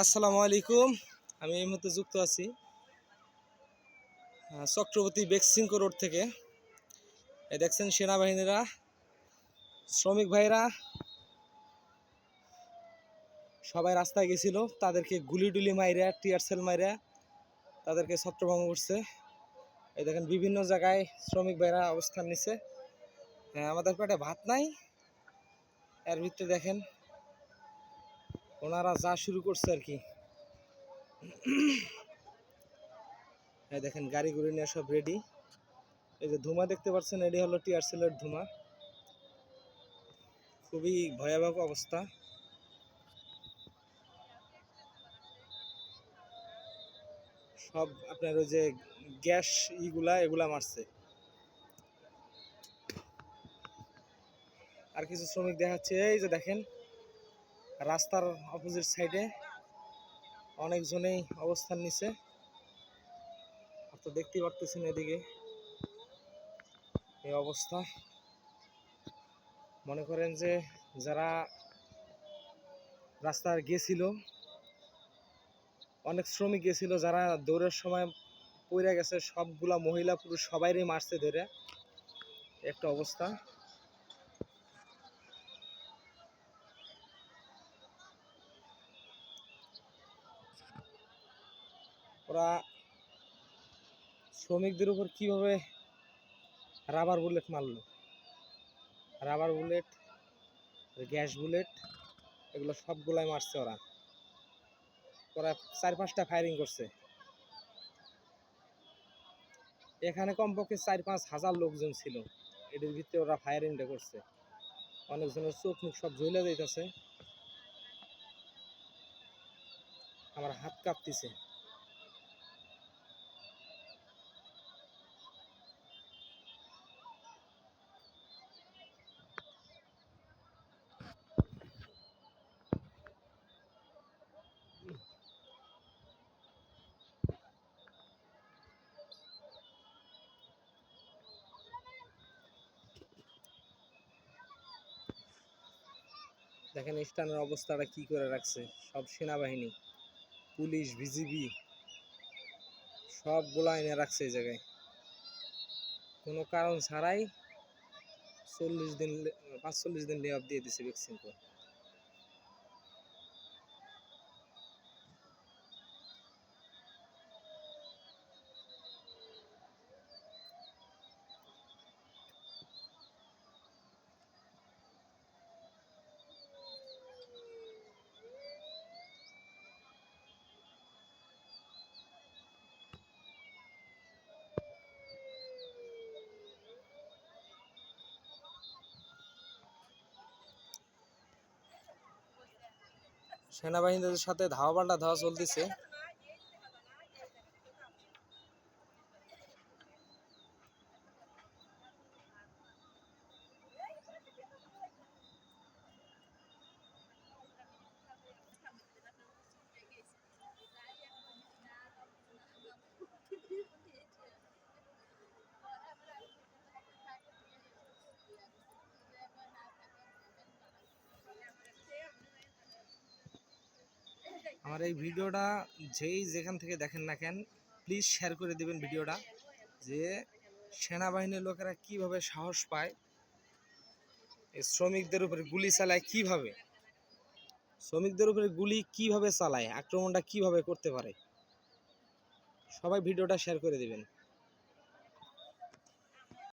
আসসালামু আলাইকুম। আমি এই মুহূর্তে যুক্ত আছি চক্রবর্তী বেক্সিমকো রোড থেকে। এই দেখছেন সেনাবাহিনীরা, শ্রমিক ভাইরা সবাই রাস্তায় গেছিল, তাদেরকে গুলি টুলি মাইরা টিয়ার সেল মাইরা তাদেরকে ছত্রভঙ্গ করছে। এই দেখেন বিভিন্ন জায়গায় শ্রমিক ভাইরা অবস্থান নিছে। আমাদের পেটে ভাত নাই, এর ভিতরে দেখেন ওনারা যা শুরু করছে আর কি। এই দেখেন গাড়ি গুড়ি নিয়ে সব রেডি। এই যে ধোঁয়া দেখতে পাচ্ছেন, এটি হলো টিয়ার সেলের ধোঁয়া। খুবই ভয়াবহ অবস্থা। সব আপনার ওই যে গ্যাস এগুলা মারছে। আর কিছু শ্রমিক দেখাচ্ছে, এই যে দেখেন রাস্তার অপোজিট সাইডে অনেকজনেই অবস্থান নিছে। তো দেখতেই পারতেছেন এদিকে এই অবস্থা। মনে করেন যে যারা রাস্তায় গেছিল, অনেক শ্রমিক গেছিল, যারা দৌড়ের সময় পড়ে গেছে, সবগুলা মহিলা পুরুষ সবাইরই মারছে ধরে। একটা অবস্থা। ওরা শ্রমিকদের উপর কিভাবে রাবার বুলেট মারলো, রাবার বুলেট, গ্যাস বুলেট, এগুলো সবগুলাই মারছে ওরা। ওরা 4-5টা ফায়ারিং করছে। এখানে কমপক্ষে 4-5 হাজার লোকজন ছিল, এদের ভিতরে ওরা ফায়ারিংটা করছে। অনেকজনের চোখ মুখ সব জ্বলে যাইতেছে, আমার হাত কাঁপতেছে। দেখেন স্টানের অবস্থাটা কি করে রাখছে। সব সেনাবাহিনী, পুলিশ, বিজিবি সবগুলা এনে রাখছে এই জায়গায় কোনো কারণ ছাড়াই। 40 দিন, 45 দিন লে অফ দিয়ে দিছে বেক্সিমকো। সেনাবাহিনীদের সাথে ধাওয়া পাল্টা ধাওয়া চলতেছে। আমার এই ভিডিওটা যেই যেখান থেকে দেখেন না কেন, প্লিজ শেয়ার করে দেবেন ভিডিওটা, যে সেনাবাহিনীর লোকেরা কিভাবে সাহস পায় এই শ্রমিকদের উপরে গুলি চালায়, কিভাবে শ্রমিকদের উপরে গুলি কিভাবে চালায়, আক্রমণটা কিভাবে করতে পারে। সবাই ভিডিওটা শেয়ার করে দেবেন।